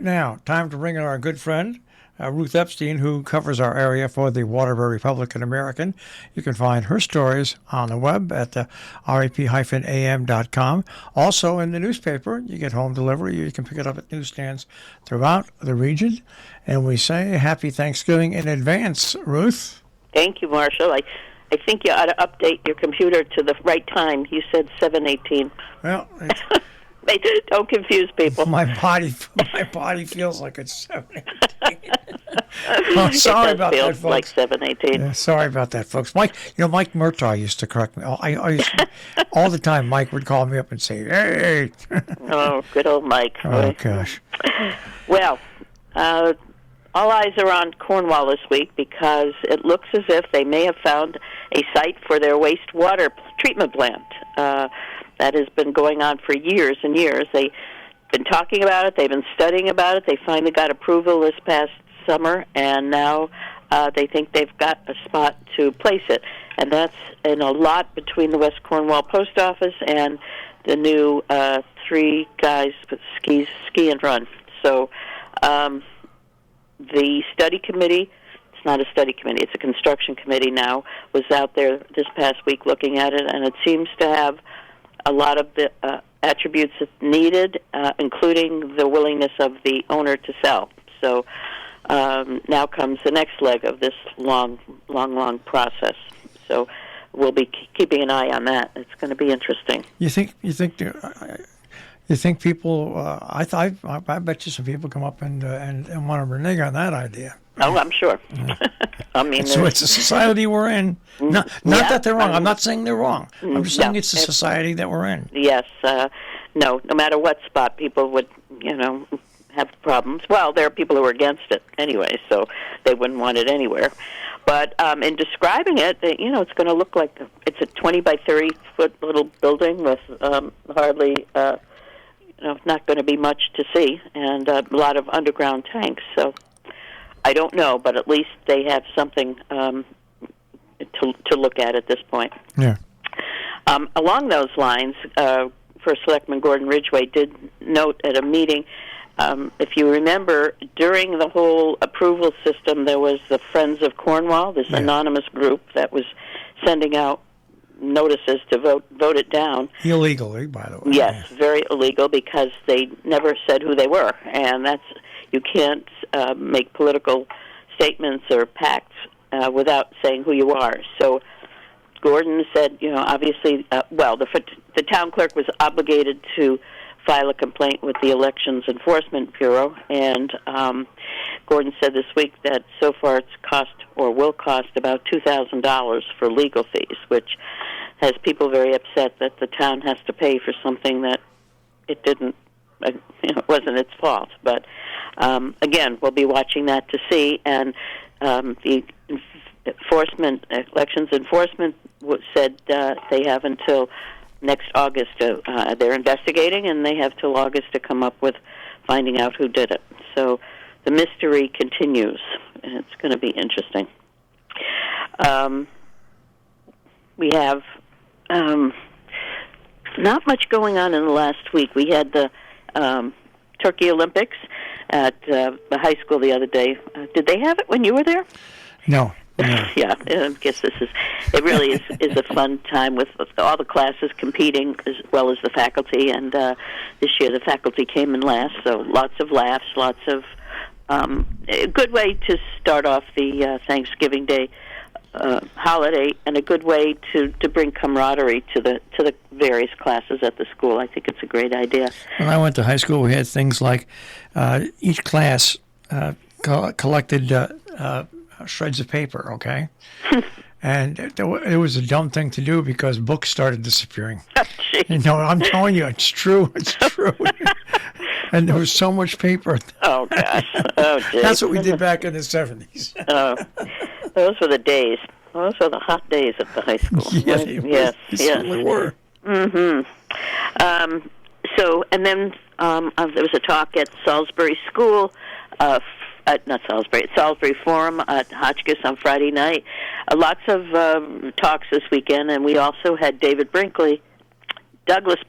Now, time to bring in our good friend, Ruth Epstein, who covers our area for the Waterbury Republican American. You can find her stories on the web at rap-am.com. Also in the newspaper, you get home delivery. You can pick it up at newsstands throughout the region. And we say happy Thanksgiving in advance, Ruth. Thank you, Marshall. I think you ought to update your computer to the right time. You said 7:18. Well, don't confuse people. My body feels like it's 7:18. Oh, sorry about that, folks. Like 7:18. Yeah, sorry about that, folks. Mike Murtaugh used to correct me. I used to, all the time. Mike would call me up and say, "Hey." Oh, good old Mike. Oh gosh. Well, all eyes are on Cornwall this week because it looks as if they may have found a site for their wastewater treatment plant. That has been going on for years and years. They've been talking about it. They've been studying about it. They finally got approval this past summer, and now they think they've got a spot to place it. And that's in a lot between the West Cornwall Post Office and the new Three Guys Ski and Run. So the study committee, it's not a study committee, it's a construction committee now, was out there this past week looking at it, and it seems to have a lot of the attributes that's needed, including the willingness of the owner to sell. So now comes the next leg of this long process. So we'll be keeping an eye on that. It's going to be interesting. You think people? I bet you some people come up and want to renege on that idea. Oh, I'm sure. I mean, so it's a society we're in. Not that they're wrong. I'm not saying they're wrong. I'm just saying it's a society that we're in. Yes. No matter what spot, people would, have problems. Well, there are people who are against it anyway, so they wouldn't want it anywhere. But in describing it, it's going to look like it's a 20 by 30 foot little building with hardly, not going to be much to see, and a lot of underground tanks. So I don't know, but at least they have something to look at this point. Yeah. Along those lines, First Selectman Gordon Ridgway did note at a meeting, if you remember, during the whole approval system, there was the Friends of Cornwall, this anonymous group that was sending out notices to vote it down. Illegally, by the way. Yes, very illegal because they never said who they were, and you can't make political statements or pacts without saying who you are. So Gordon said, obviously, the town clerk was obligated to file a complaint with the Elections Enforcement Bureau, and Gordon said this week that so far it's cost or will cost about $2,000 for legal fees, which has people very upset that the town has to pay for something that it didn't, wasn't its fault. But again, we'll be watching that to see, and the Elections Enforcement said they have until next August. They're investigating, and they have till August to come up with finding out who did it. So the mystery continues, and it's going to be interesting. We have not much going on in the last week. We had the Turkey Olympics at the high school the other day. Did they have it when you were there? No. Yeah, I guess it really is a fun time with all the classes competing as well as the faculty, and this year the faculty came in last, so lots of laughs, lots of a good way to start off the Thanksgiving Day holiday, and a good way to bring camaraderie to the various classes at the school. I think it's a great idea. When I went to high school, we had things like each class collected shreds of paper, okay? And it was a dumb thing to do because books started disappearing. I'm telling you, it's true. It's true. And there was so much paper. Oh, gosh. Oh, geez. That's what we did back in the 70s. Oh, those were the days. Those were the hot days at the high school. Yeah, they certainly were. Mm-hmm. So, and then there was a talk at Salisbury School, Salisbury Forum at Hotchkiss on Friday night. Lots of talks this weekend, and we also had Douglas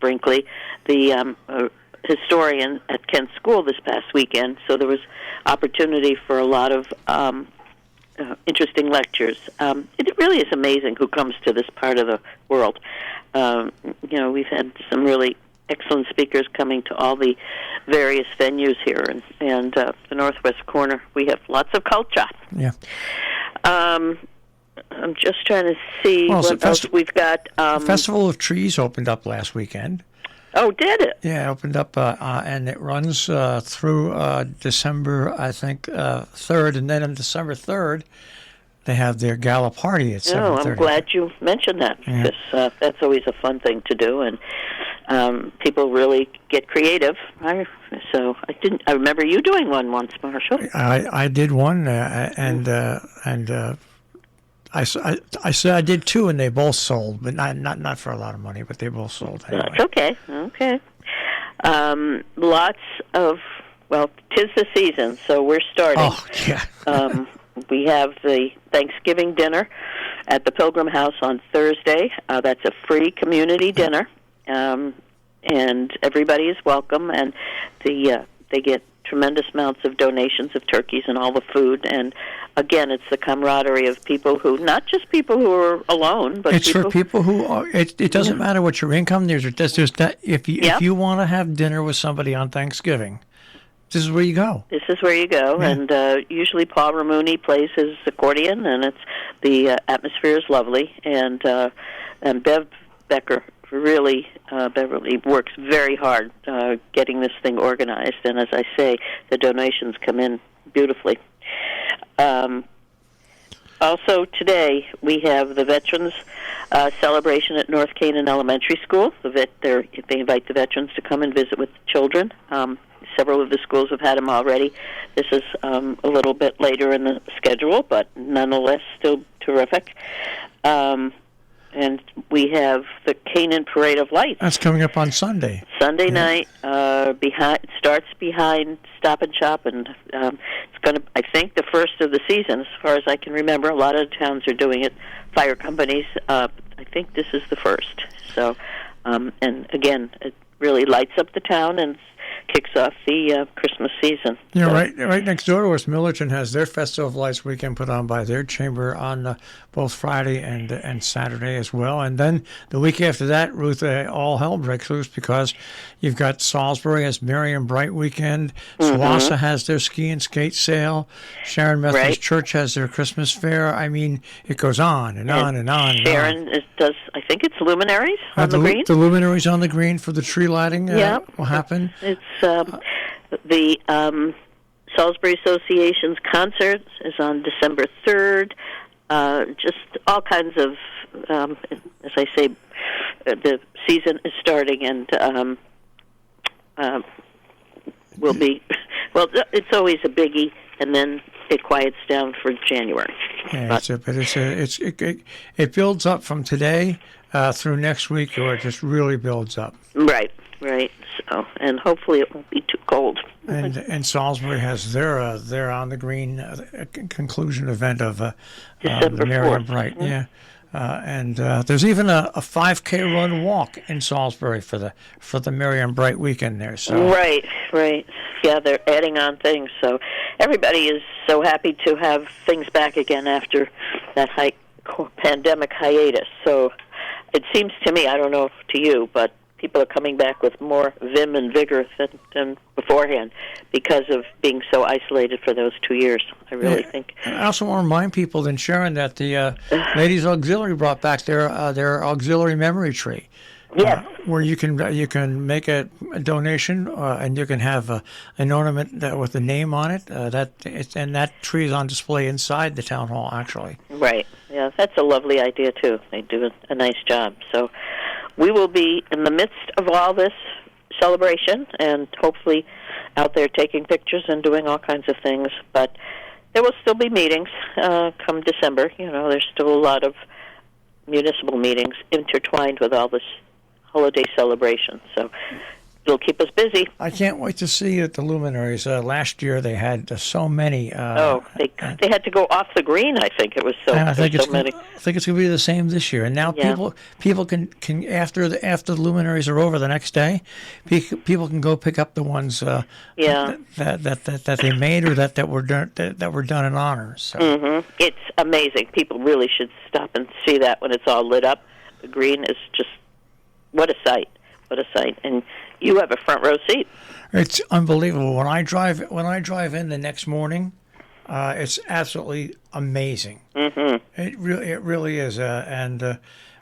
Brinkley, the historian at Kent School this past weekend, so there was opportunity for a lot of interesting lectures. It really is amazing who comes to this part of the world. We've had some really excellent speakers coming to all the various venues here, and the Northwest Corner. We have lots of culture. Yeah. I'm just trying to see what else we've got. Festival of Trees opened up last weekend. Oh, did it? Yeah, it opened up, and it runs through December, I think, 3rd, and then on December 3rd, they have their gala party at 7:30. Oh, I'm glad you mentioned that, because that's always a fun thing to do, and people really get creative. I remember you doing one once, Marshall. I did one, and I said I did two, and they both sold, but not for a lot of money, but they both sold anyway. That's okay. Okay. Lots of, well, 'tis the season, so we're starting. Oh, yeah. We have the Thanksgiving dinner at the Pilgrim House on Thursday. That's a free community dinner, and everybody is welcome, and they get tremendous amounts of donations of turkeys and all the food, and again, it's the camaraderie of people who, not just people who are alone, but it's for people who are. It doesn't matter what your income. There's that if you want to have dinner with somebody on Thanksgiving, this is where you go. This is where you go, and usually Paul Ramuni plays his accordion, and the atmosphere is lovely, and Bev Becker really Beverly works very hard getting this thing organized, and as I say, the donations come in beautifully. Also today we have the Veterans celebration at North Canaan Elementary School. They invite the veterans to come and visit with the children. Several of the schools have had them already. This is a little bit later in the schedule, but nonetheless still terrific. And we have the Canaan Parade of Lights. That's coming up on Sunday. Sunday night. It starts behind Stop and Shop, and it's going to, I think, the first of the season, as far as I can remember. A lot of towns are doing it. Fire companies. I think this is the first. So, and again, it really lights up the town and kicks off the Christmas season. Yeah, so. Right next door to us, Millerton has their Festival of Lights weekend put on by their chamber on both Friday and Saturday as well. And then the week after that, Ruth, all hell breaks loose because you've got Salisbury has Marion Bright weekend. Swassa has their ski and skate sale. Sharon Methodist Church has their Christmas fair. I mean, it goes on and on and on. Sharon does, I think it's Luminaries on the green? The Luminaries on the green for the tree lighting will happen. It's the Salisbury Association's concert is on December 3rd. Just all kinds of, as I say, the season is starting and will be, well, it's always a biggie, and then it quiets down for January. Yeah, it builds up from today through next week, or it just really builds up. Right. So, and hopefully it won't be too cold. And Salisbury has their on the green conclusion event of the Marion Bright. Mm-hmm. Yeah. And there's even a 5K run walk in Salisbury for the Marion Bright weekend there. So right. Yeah, they're adding on things. So everybody is so happy to have things back again after that pandemic hiatus. So it seems to me, I don't know to you, but people are coming back with more vim and vigor than beforehand because of being so isolated for those 2 years, I really think. I also want to remind people, then, Sharon, that the Ladies Auxiliary brought back their auxiliary memory tree. Yes. Where you can make a donation and you can have an ornament with a name on it. And that tree is on display inside the town hall, actually. Right. Yeah, that's a lovely idea too. They do a nice job. So we will be in the midst of all this celebration and hopefully out there taking pictures and doing all kinds of things. But there will still be meetings come December. There's still a lot of municipal meetings intertwined with all this holiday celebration. So it'll keep us busy. I can't wait to see at the luminaries. Last year they had so many. They had to go off the green. I think it was so. And I think so many. I think it's going to be the same this year. And now Yeah. people can after the luminaries are over the next day, people can go pick up the ones that they made or that were done in honor. So It's amazing. People really should stop and see that when it's all lit up. The green is just what a sight. What a sight. And you have a front row seat. it's unbelievable. When I drive in the next morning, it's absolutely amazing. Mm-hmm. It really is.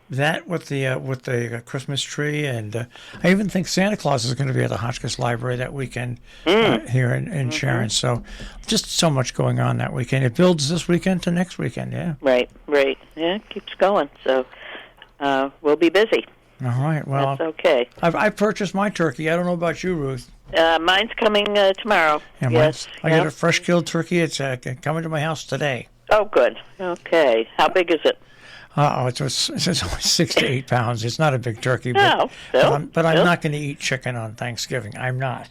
That with the Christmas tree, and I even think Santa Claus is going to be at the Hotchkiss Library that weekend here in Sharon. So just so much going on that weekend. It builds this weekend to next weekend. Yeah. Right. Yeah, it keeps going. So we'll be busy. All right. Well, that's okay. I purchased my turkey. I don't know about you, Ruth. Mine's coming tomorrow. Yeah, yes. I got a fresh killed turkey. It's coming to my house today. Oh, good. Okay. How big is it? It's only 6 to 8 pounds. It's not a big turkey, No, but I'm not going to eat chicken on Thanksgiving. I'm not.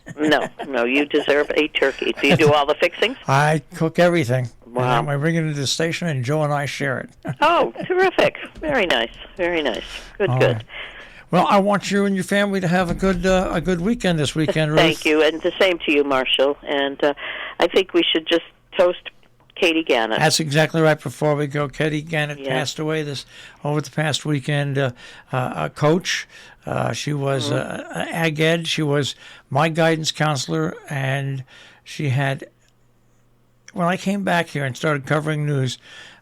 No, you deserve a turkey. Do you do all the fixings? I cook everything. Wow. And I bring it into the station, and Joe and I share it. Oh, terrific. Very nice. Very nice. Good. Right. Well, I want you and your family to have a good weekend this weekend, Ruth. Thank you, and the same to you, Marshall. And I think we should just toast Katie Gannett. That's exactly right. Before we go, Katie Gannett passed away over the past weekend. A coach. She was Ag Ed. She was my guidance counselor, and she had. When I came back here and started covering news,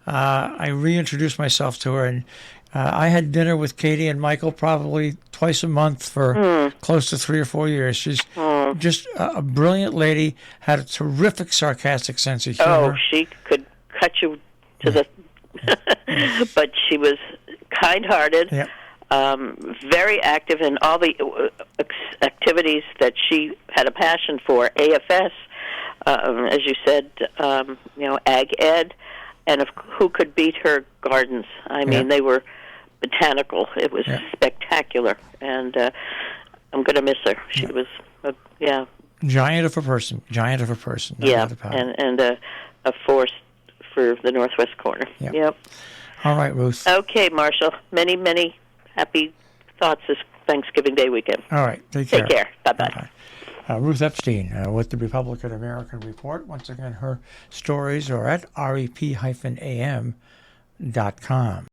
I reintroduced myself to her, and I had dinner with Katie and Michael probably twice a month for close to 3 or 4 years. She's just a brilliant lady, had a terrific sarcastic sense of humor. Oh, she could cut you to the... But she was kind-hearted, very active in all the activities that she had a passion for. AFS, as you said, Ag Ed, and who could beat her gardens? I mean, they were botanical. It was spectacular, and I'm going to miss her. She was, giant of a person. No doubt about it. And a force for the Northwest corner. Yep. All right, Ruth. Okay, Marshall. Many, many happy thoughts this Thanksgiving Day weekend. All right. Take care. Take care. Bye-bye. Ruth Epstein with the Republican American Report. Once again, her stories are at rep-am.com.